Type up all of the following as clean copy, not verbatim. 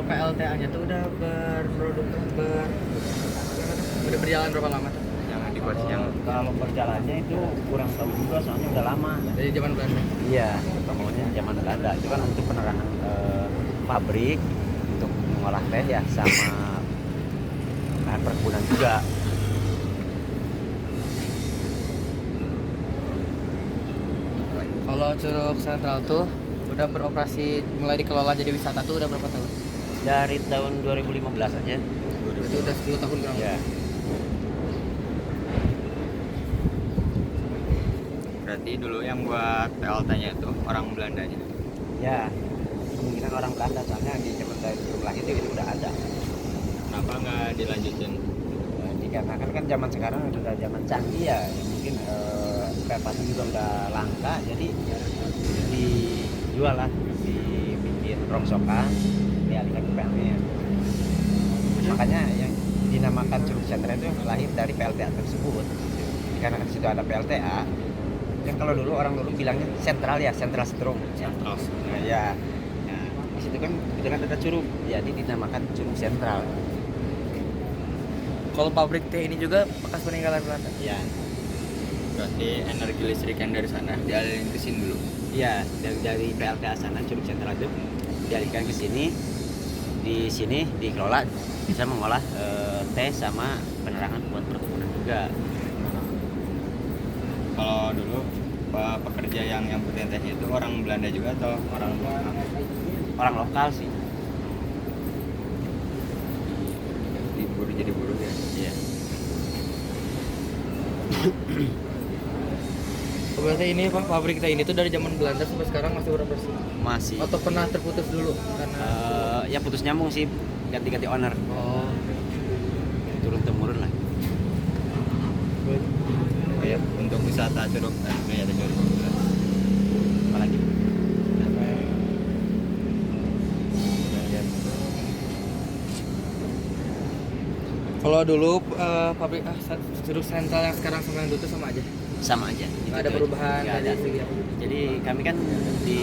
kalau PLTA-nya tuh udah udah berjalan berapa lama tuh? Yang dibuat yang Kalau berjalannya itu kurang tahu juga, soalnya udah lama. Dari zaman Belanda. Iya, bangunnya zaman Belanda. Itu kan untuk penerangan pabrik untuk mengolah teh ya, sama lahan perkebunan juga. Kalau Curug Sentral tuh udah beroperasi, mulai dikelola jadi wisata tuh udah berapa tahun? Dari tahun 2015 aja. Itu udah 10 tahun kurang Ya. lebih. berarti dulu yang buat PLT-nya itu orang Belandanya. Ya, kemungkinan orang Belanda, soalnya di zaman dari Curug Lahit itu udah ada. Kenapa nggak dilanjutin? Dikarenakan kan zaman sekarang udah zaman canggih ya, mungkin PLT juga udah langka, jadi dijual lah, dibikin rongsokan, dialihkan ke PLN. Makanya yang dinamakan Curug Sentra itu lahir dari PLTA tersebut. Karena di situ ada PLTA, yang kalau dulu orang dulu bilangnya sentral ya, sentral strom. Sentral. Nah, ya, nah, di situ kan kebetulan ada curug, jadi dinamakan Curug Sentral. Kalau pabrik teh ini juga bekas peninggalan Belanda. Ya, Berarti energi listrik yang dari sana dialirin ke sini dulu. iya, dari PLTA sana Curug Sentral itu dialihkan ke sini. Di sini dikelola bisa mengolah teh sama penerangan buat perkebunan juga. Kalau dulu pekerja yang nyamputin tehnya itu orang Belanda juga atau orang lokal? Orang lokal sih. Jadi buruh ya. Iya. Berarti ini Pak, pabrik teh ini tuh dari zaman Belanda sampai sekarang masih beroperasi. Masih. Atau pernah terputus dulu karena Ya putus nyambung sih, ganti-ganti owner, oh, turun temurun lah. Kayak untuk wisata Curug ya ada Curug. Apalagi kalau dulu pabrik Curug Sentral yang sekarang sama yang dulu tuh sama aja. sama aja. Nggak ada perubahan Nggak ada. dari segi apa. Jadi kami kan di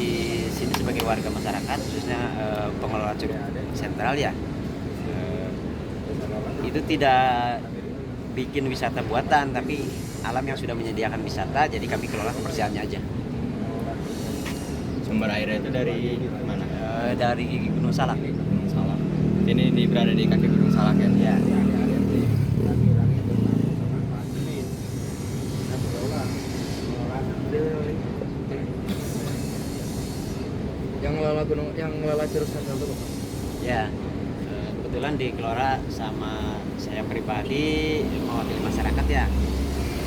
sini sebagai warga masyarakat, khususnya pengelola Curug Sentral ya, itu tidak bikin wisata buatan, tapi alam yang sudah menyediakan wisata, jadi kami kelola kebersihannya aja. Sumber airnya itu dari mana? Dari Gunung Salak. Gunung Salak. Ini berada di kaki Gunung Salak ya. Ya. Yang ngelola Curug Sentral tuh Pak. Ya, kebetulan dikelola sama saya pribadi mewakili masyarakat ya.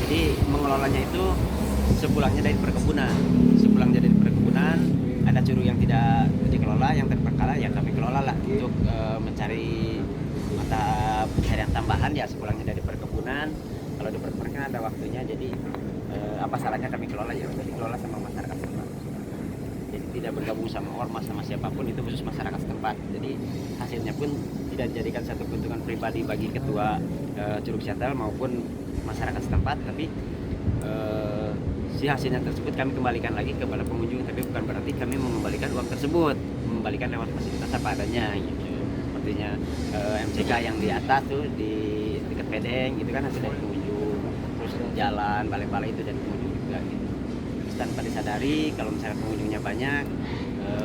Jadi mengelolanya itu sepulangnya dari perkebunan. Sepulangnya dari perkebunan, ada curug yang tidak dikelola, yang terperkala ya kami kelola lah untuk mencari mata pencarian tambahan ya sepulangnya dari perkebunan. Kalau di perkebunan kan ada waktunya, jadi apa salahnya kami kelola ya, udah dikelola sama masyarakat setempat. Jadi tidak bergabung sama ormas sama siapapun, itu khusus masyarakat setempat. Jadi hasilnya pun tidak dijadikan satu keuntungan pribadi bagi ketua Curug Sentral maupun masyarakat setempat, tapi si hasilnya tersebut kami kembalikan lagi kepada pengunjung, tapi bukan berarti kami mengembalikan uang tersebut, mengembalikan lewat fasilitas apa adanya gitu. Sepertinya MCK yang di atas tuh di dekat Pedeng itu kan hasil dari pengunjung, terus jalan balai-balai itu dari pengunjung juga gitu. Terus tanpa disadari kalau misalnya pengunjungnya banyak,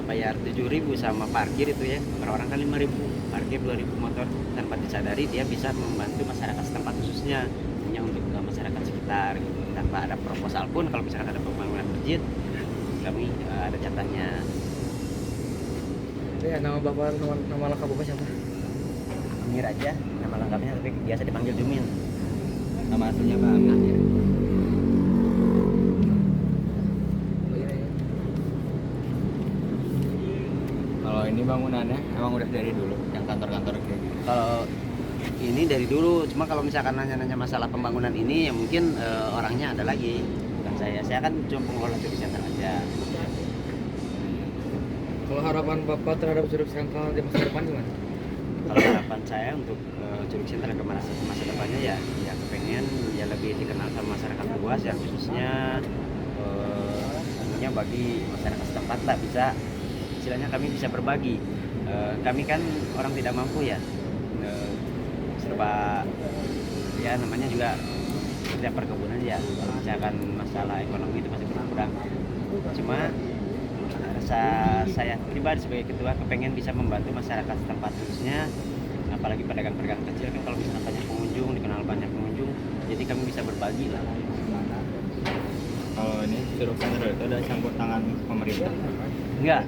bayar 7.000 sama parkir itu ya, per orang kan 5.000, parkir 2.000 motor, tanpa disadari dia bisa membantu masyarakat setempat, khususnya hanya untuk masyarakat sekitar gitu. Tanpa ada proposal pun, kalau misalkan ada pembangunan masjid kami ada jatahnya. Ya, nama Bapak, nama lengkap Bapak siapa? Amir aja nama lengkapnya, tapi biasa dipanggil Jumin. Nama aslinya Pak Amir ya. Kalau ini bangunannya emang udah dari dulu yang kantor-kantor kayak gitu. Kalau ini dari dulu, cuma kalau misalkan nanya-nanya masalah pembangunan ini ya mungkin orangnya ada lagi, bukan saya. Saya kan cuma pengelola Curug Sentral aja. Kalau harapan Bapak terhadap Curug Sentral di masa depan gimana? Kalau harapan saya untuk Curug Sentral ke masa depannya ya kepengen ya lebih dikenal sama masyarakat luas ya, khususnya tentunya bagi masyarakat setempat lah, bisa istilahnya kami bisa berbagi kami kan orang tidak mampu ya, serba ya namanya juga kerja perkebunan ya, kalau misalkan masalah ekonomi itu masih berkurang. Cuma rasa saya pribadi sebagai ketua kepengen bisa membantu masyarakat setempat, khususnya apalagi pedagang-pedagang kecil kan, kalau misalnya banyak pengunjung, dikenal banyak pengunjung, jadi kami bisa berbagi lah. Kalau ini Curug Sentral itu ada campur tangan pemerintah. Enggak,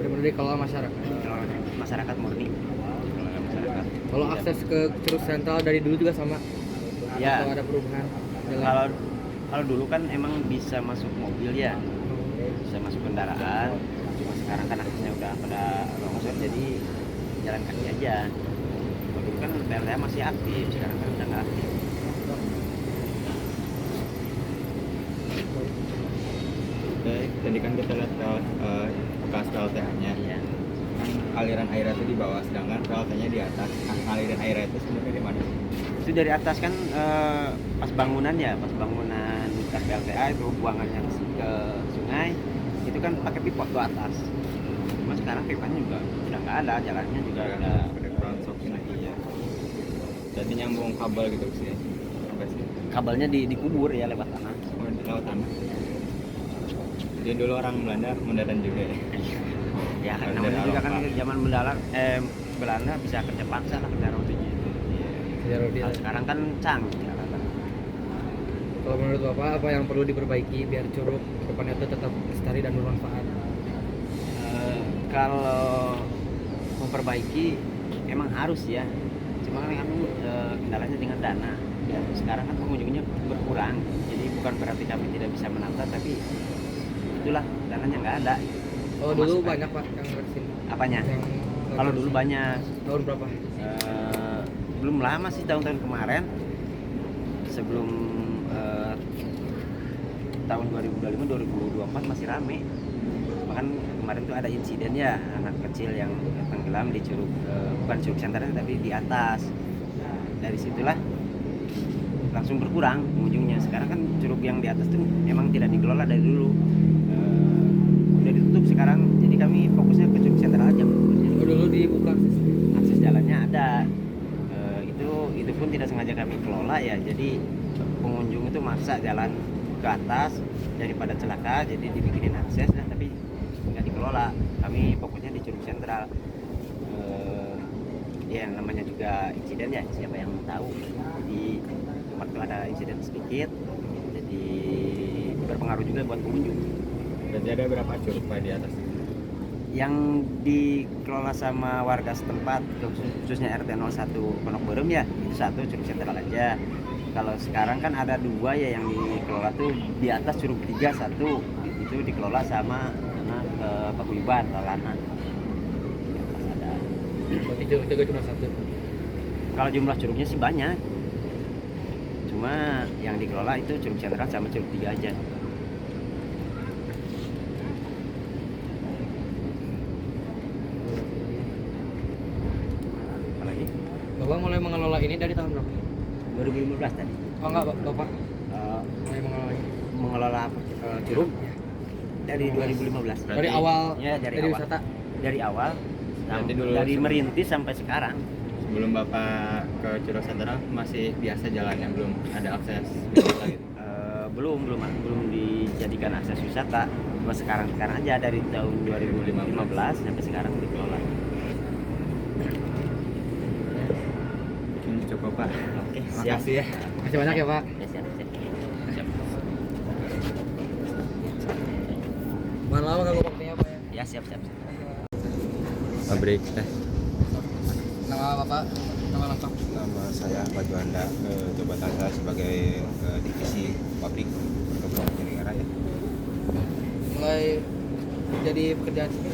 Benar-benar dikelola masyarakat. kalau masyarakat murni, kalau masyarakat. Kalau akses ke Curug Sentral dari dulu juga sama. Ya. Atau ada perubahan? Kalau dulu kan emang bisa masuk mobil ya, bisa masuk kendaraan. Cuma sekarang kan aksesnya udah pada longsor, jadi jalan kaki aja. Kalau dulu kan PLTA masih aktif, sekarang kan udah nggak aktif. Oke, tadi kan kita lihat bekas PLTA-nya. Iya. Aliran airnya itu di bawah, sedangkan PLT-nya di atas. Nah, aliran airnya itu sebenarnya di mana? Itu dari atas kan pas bangunan ya, pas bangunan bekas PLTA itu buangannya ke sungai, itu kan pakai pipa ke atas. Cuma sekarang pipanya juga udah nggak ada, jalannya juga udah Ransok ini. Iya. Jadi nyambung kabel gitu sih. Sampai sini. kabelnya dikubur ya lewat tanah. Oh, di laut tanah. Jadi dulu orang Belanda mendadan juga ya. Ya kan Dari namanya juga kan Eropa. zaman Belanda bisa kerja paksa lah, kerja roti gitu. Sejarah dia. Kalau sekarang kan canggih ya, kan. Kalau menurut Bapak apa yang perlu diperbaiki biar Curug depannya itu tetap lestari dan bermanfaat? Kalau memperbaiki emang harus ya, cuma kan kendalanya dengan dana. Ya, sekarang kan pengunjungnya berkurang, jadi bukan berarti kami tidak bisa menata, tapi itulah dananya nggak ada. Oh dulu Masukan. banyak Pak yang kesini. Apanya? Yang Kalau dulu banyak. Tahun berapa? Belum lama sih, tahun-tahun kemarin, sebelum tahun 2025 2024 masih rame. Bahkan kemarin tuh ada insiden ya, anak kecil yang tenggelam di curug, bukan Curug Sentral tapi di atas. Dari situlah langsung berkurang pengunjungnya. Sekarang kan curug yang di atas tuh emang tidak dikelola dari dulu, udah ditutup sekarang, jadi kami fokusnya ke Curug Sentral aja. Oh dulu dibuka. Akses jalannya ada, itu pun tidak sengaja kami kelola ya, jadi pengunjung itu maksa jalan ke atas daripada celaka, jadi dibikinin akses lah, tapi nggak dikelola. Kami fokusnya di Curug Sentral. Ya namanya juga insiden ya, siapa yang tahu. Jadi waktu ada insiden sedikit, jadi berpengaruh juga buat pengunjung. Berarti ada berapa curug Pak di atas? Yang dikelola sama warga setempat, khususnya RT 01 Pondok Berem ya, itu satu Curug Sentral aja. Kalau sekarang kan ada dua ya yang dikelola tuh, di atas Curug 3 satu, itu dikelola sama anak Paguyuban Talana. Di atas ada. Berarti Curug juga cuma satu. Kalau jumlah curugnya sih banyak, cuma yang dikelola itu Curug Sentral sama Curug 3 aja. Apalagi Bapak mulai mengelola ini dari tahun berapa? 2015 tadi. Oh enggak Bapak Eh, mulai mengelola ini. mengelola curug dari 2015. Dari awal Ya, dari awal. wisata. Dari awal Berarti dulu dari sebelum- merintis sampai sekarang. Sebelum Bapak ke Curug Sentral masih biasa jalannya, belum ada akses wisata gitu. Belum dijadikan akses wisata. Cuma sekarang aja dari tahun 2015 sampai sekarang dikelola. Mungkin cukup Pak. Oke, siap. Makasih ya. Masih banyak ya Pak. Ya, siap. Mohon lama kalau waktunya Pak ya. Ya, siap. Pabrik teh. Nama Bapak, nama lengkap. Nama saya Pak Juanda, jabatan saya sebagai divisi pabrik perkebunan negara ya. Mulai jadi pekerjaan sini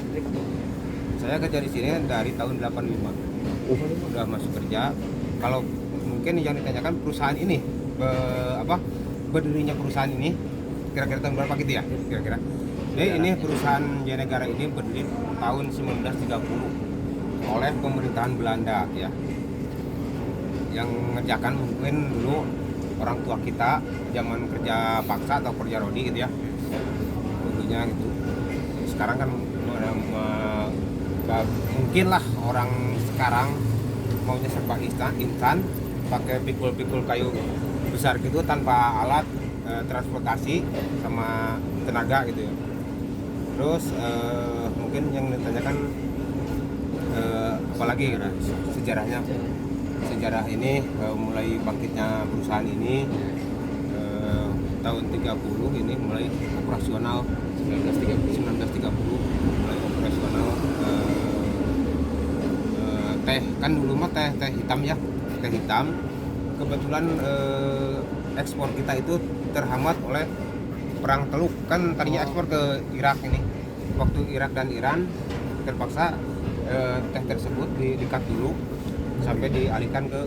Saya kerja di sini dari tahun 85. Sudah masuk kerja. Kalau mungkin yang ditanyakan perusahaan ini, berdirinya perusahaan ini kira-kira tahun berapa gitu ya? Kira-kira. Jadi ini perusahaan Jaya Negara ini berdiri tahun 1930 oleh pemerintahan Belanda ya. Yang mengerjakan mungkin dulu orang tua kita zaman kerja paksa atau kerja rodi gitu ya. Dulunya gitu. Sekarang kan Nggak mungkin lah orang sekarang maunya serba instan pakai pikul-pikul kayu besar gitu tanpa alat transportasi sama tenaga gitu ya. Terus mungkin yang ditanyakan apalagi sejarahnya. Sejarah ini mulai bangkitnya perusahaan ini tahun 30 ini mulai operasional 1930 mulai operasional teh kan dulu mah teh hitam ya, teh hitam. Kebetulan ekspor kita itu terhambat oleh perang Teluk, kan tadinya ekspor ke Irak ini. Waktu Irak dan Iran terpaksa teh tersebut di-cut dulu sampai dialihkan ke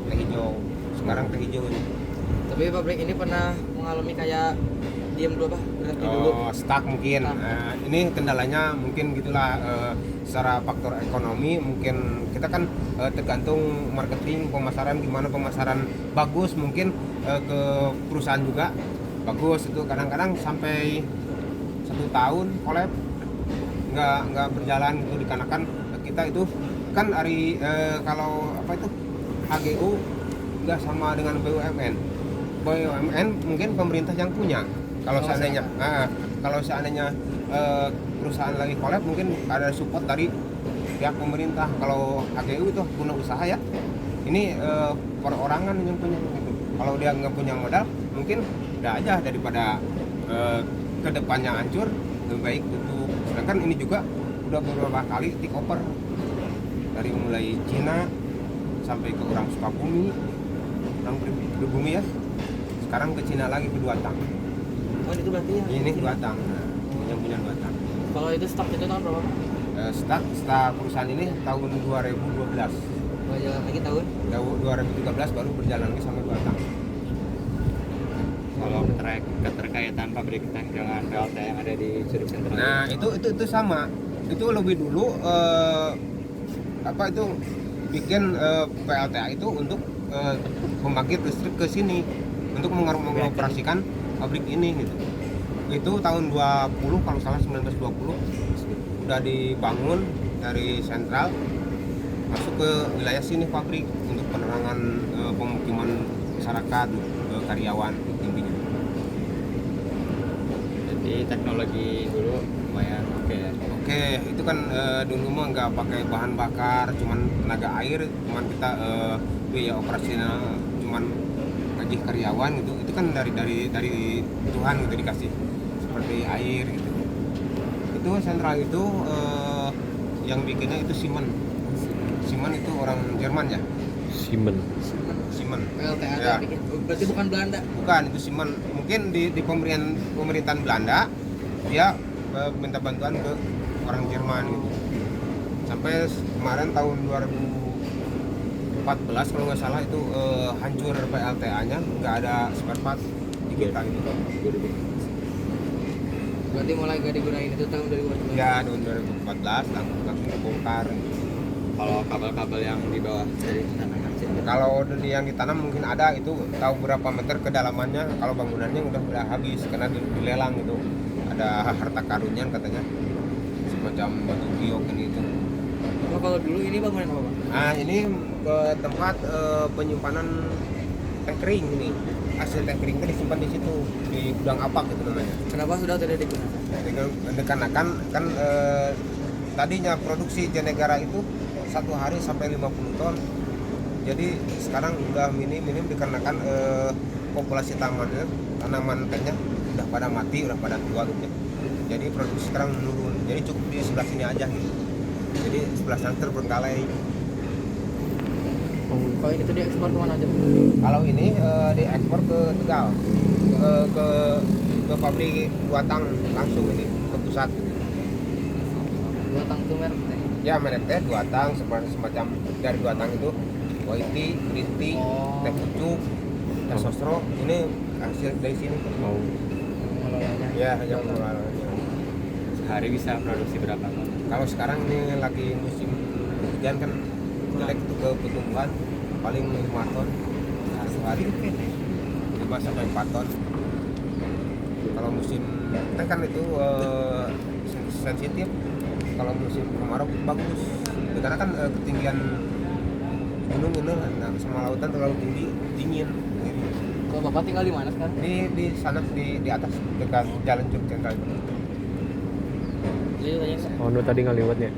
teh hijau. Sekarang teh hijau ini. Tapi pabrik ini pernah mengalami kayak diam dulu berhenti dulu. Stuck mungkin. Ini kendalanya mungkin gitulah, secara faktor ekonomi mungkin kita kan tergantung marketing, pemasaran gimana, pemasaran bagus mungkin ke perusahaan juga bagus itu kadang-kadang sampai 1 tahun kolab nggak berjalan itu dikarenakan kita itu kan hari kalau apa itu HGU nggak sama dengan BUMN. BUMN mungkin pemerintah yang punya. Kalau seandainya perusahaan lagi kolab mungkin ada support dari pihak pemerintah. Kalau HGU itu guna usaha ya. Ini perorangan yang punya gitu. Kalau dia nggak punya modal mungkin udah aja daripada kedepannya hancur, lebih baik tutup. Sedangkan ini juga udah beberapa kali take over dari mulai Cina sampai ke orang Sukabumi, orang Pribumi ya. Sekarang ke Cina lagi ke Duatang. Oh itu berarti ya? Ini Duatang, yang punya Duatang. Kalau itu stok itu tahun berapa? Start perusahaan ini tahun 2012. Jalan lagi tahun? 2013 baru berjalan lagi sampai Duatang. Kalau keterkaitan pabrik teh dengan PLT yang ada di Curug Sentral. Nah itu sama. Itu lebih dulu apa itu bikin PLTA itu untuk membangkit listrik ke sini untuk mengoperasikan pabrik ini gitu. Itu tahun 20 kalau salah 1920 udah dibangun dari sentral masuk ke wilayah sini pabrik untuk penerangan pemukiman masyarakat, karyawan intinya. Jadi teknologi dulu lumayan oke ya. Oke, itu kan dulu mah nggak pakai bahan bakar, cuman tenaga air, cuman kita biaya operasional, cuman gaji karyawan gitu. Itu kan dari Tuhan gitu dikasih seperti air gitu. Itu sentral itu yang bikinnya itu Siemens. Siemens itu orang Jerman ya. Siemens. PLTA Ya. bikin. Berarti bukan Belanda? Bukan, itu Siemens. Mungkin di pemerintahan Belanda dia minta bantuan ke orang Jerman gitu. Sampai kemarin tahun 2014 kalau nggak salah itu hancur PLTA-nya, nggak ada spare part di kita gitu. Berarti mulai gak digunain itu tahun 2014? Ya tahun 2014 langsung dibongkar. Kalau kabel-kabel yang di bawah dari tanaman sih. Kalau yang ditanam mungkin ada, itu tahu berapa meter kedalamannya. Kalau bangunannya udah habis karena dilelang gitu. Ada harta karunnya katanya, semacam batu giok ini itu. Oh, kalau dulu ini bangunan apa Pak? Nah ini ke tempat penyimpanan teh kering ini. Hasil teh kering itu disimpan di situ, di gudang apak itu namanya. Kenapa sudah tidak digunakan? Dikarenakan kan tadinya produksi Jenegara itu 1 hari sampai 50 ton. Jadi sekarang udah minim dikarenakan populasi tanaman tehnya udah pada mati, udah pada tua gitu. Jadi produksi sekarang menurun. Jadi cukup di sebelah sini aja gitu. Jadi sebelah sana terbengkalai. Kalau ini tuh diekspor kemana aja? Kalau ini diekspor ke Tegal, ke pabrik Duatang langsung ini ke pusat. Duatang itu merek teh? Ya merek teh Duatang, semacam dari Duatang itu Waiti, Green Tea, teh pucuk, teh sosro. Ini hasil dari sini. Pengelolanya? Ya yang mengelolanya. Sehari bisa produksi berapa ton? Kalau sekarang ini lagi musim hujan kan jelek itu ke pertumbuhan paling 5 ton sehari, 5 sampai 4 ton. Kalau musim teh kan itu sensitif. kalau musim kemarau bagus karena kan ketinggian gunung ini sama lautan terlalu tinggi, dingin gitu. Kalau bapak tinggal di mana sekarang? Di sana di atas dekat jalan Jogja itu. Jadi tanya Oh, nu tadi ngaliwatnya.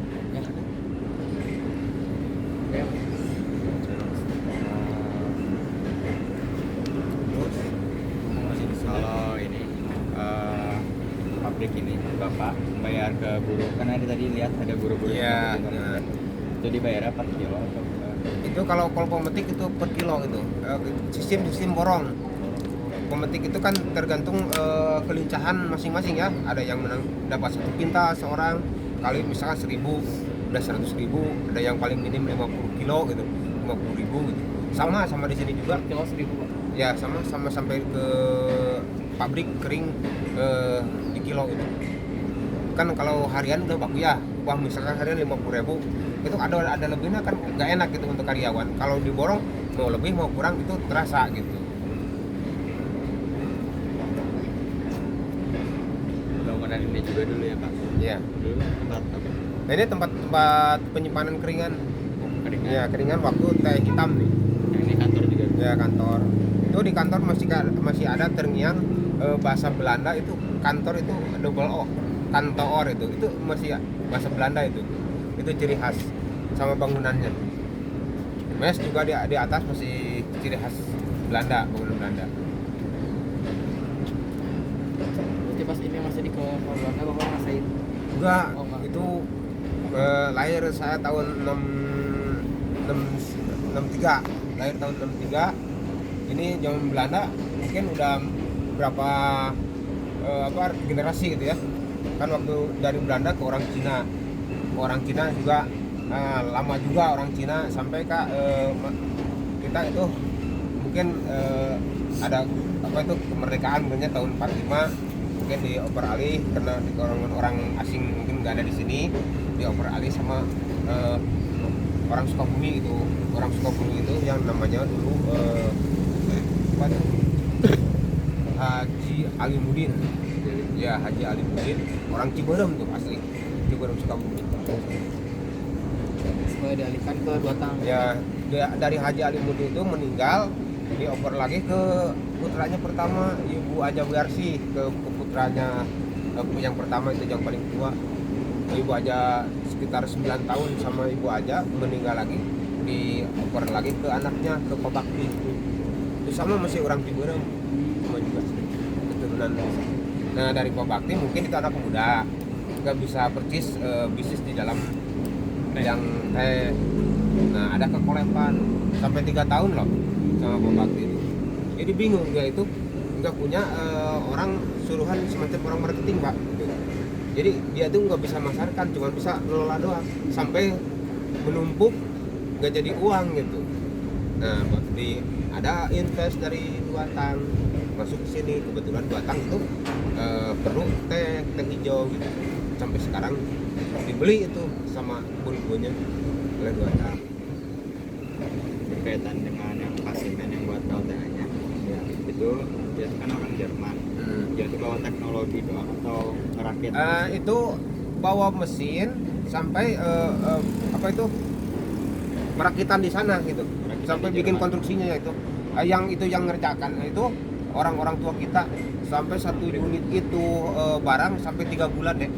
ya. Kalau ini pabrik ini bapak bayar ke buruh, kan ada tadi lihat ada buruh-buruh Iya, gitu. nah. Itu dibayar per kilo atau Itu kalau pemetik itu per kilo itu. Sistem borong. Pemetik itu kan tergantung kelincahan masing-masing ya. Ada yang menang dapat 1 kintal seorang, kali misalkan 1.000, udah 100.000, ada yang paling minim 50 kilo gitu, 50.000 gitu. Sama di sini juga. Kilo 1.000 Pak. Ya sama sampai ke pabrik kering di kilo gitu. Kan kalau harian udah baku ya, wah misalkan harian 50.000 itu ada lebihnya kan nggak enak gitu untuk karyawan. Kalau diborong mau lebih mau kurang itu terasa gitu. bangunan ini juga dulu ya Pak? Iya. Dulu tempat apa? Nah ini tempat penyimpanan keringan. Keringan. Ya keringan waktu teh hitam nih. Yang ini kantor juga. Ya kantor. Itu di kantor masih ada terngiang bahasa Belanda itu kantor itu double O. Kantor itu masih bahasa Belanda itu ciri khas sama bangunannya. Mes juga di atas masih ciri khas Belanda, bangunan Belanda. Berarti pas ini masih di Belanda bapak ngerasain? Enggak, Oh, enggak. itu lahir saya tahun 63, lahir tahun 63. Ini zaman Belanda mungkin udah berapa generasi gitu ya. Kan waktu dari Belanda ke orang Cina juga lama juga orang Cina sampai kita itu mungkin ada kemerdekaan mungkin tahun 45 mungkin dioper alih karena orang asing mungkin nggak ada di sini, dioper alih sama orang Sukabumi itu yang namanya dulu Haji Alimuddin. Ya, Haji Alimuddin, orang Ciberem tuh asli, Ciberem Sukabumi. Supaya dialihkan ke Batang. Ya, dari Haji Alimuddin itu meninggal, dioper lagi ke putranya pertama, Ibu Aja Wiarsi, ke putranya yang pertama itu yang paling tua. Ibu Aja sekitar 9 tahun sama Ibu Aja meninggal lagi, dioper lagi ke anaknya, ke Pak Bakti. Itu sama masih orang Ciberem, sama juga keturunan. Nah dari Pak Bakti mungkin itu anak muda, nggak bisa percis bisnis di dalam bidang teh. Nah ada kekolepan sampai 3 tahun loh sama Pak Bakti itu. Jadi bingung dia itu nggak punya orang suruhan semacam orang marketing Pak. Jadi dia tuh nggak bisa masarkan, cuma bisa ngelola doang sampai menumpuk nggak jadi uang gitu. Nah ada invest dari Batang masuk ke sini, kebetulan Batang itu perlu teh hijau gitu. Sampai sekarang dibeli itu sama kebun-kebunnya oleh Batang. Berkaitan dengan yang Pasimen yang buat LTA-nya ya, itu dia kan orang Jerman. Dia itu bawa teknologi doang atau ngerakit? Itu bawa mesin sampai perakitan di sana gitu, Perakitan sampai di bikin Jerman. konstruksinya itu. Yang ngerjakan itu orang-orang tua kita, sampai 1 unit itu barang sampai 3 bulan deh.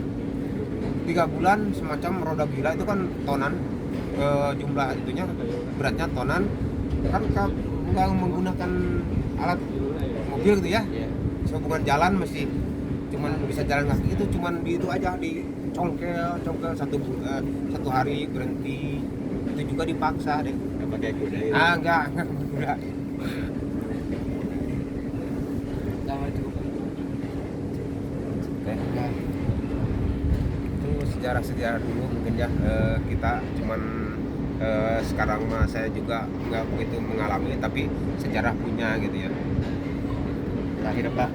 3 bulan semacam roda gila itu kan tonan, jumlah itunya beratnya tonan, kan nggak menggunakan alat mobil gitu ya. Iya. Sehubungan jalan masih cuman bisa jalan kaki, itu cuman di itu aja, di congkel 1 hari berhenti, itu juga dipaksa deh. Nggak pakai kuda itu. Enggak udah. Jangan cukup. Nah, itu sejarah dulu mungkin ya, kita cuman sekarang mah saya juga nggak begitu mengalami, tapi sejarah punya gitu ya. Terakhir Pak,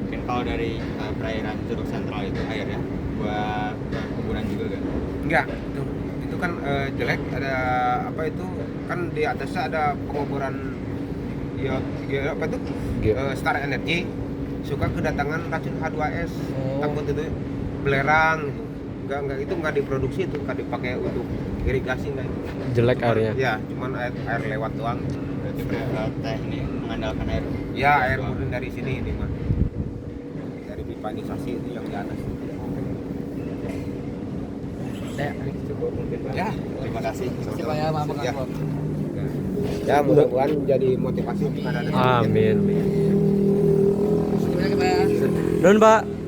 mungkin kalau dari perairan Curug Sentral itu airnya buat kuburan juga kan? Enggak, itu kan jelek, ada apa itu kan di atasnya ada penguburan apa itu Star Energy, suka kedatangan racun H2S, Oh. takut itu belerang gitu. nggak itu nggak diproduksi itu, nggak dipakai untuk irigasi nggak itu. Jelek airnya. Ya, cuman air lewat doang. Berarti teknik mengandalkan air. Ya, air murni dari sini ini mah. Dari pipanisasi itu yang di atas. Cukup mungkin Pak. Ya, Terima kasih. Terima kasih, Pak, ya, maaf Ya. Bang. Ya, mudah-mudahan jadi motivasi kepada Amin. Terima kasih, Pak, ya. Nun Pak.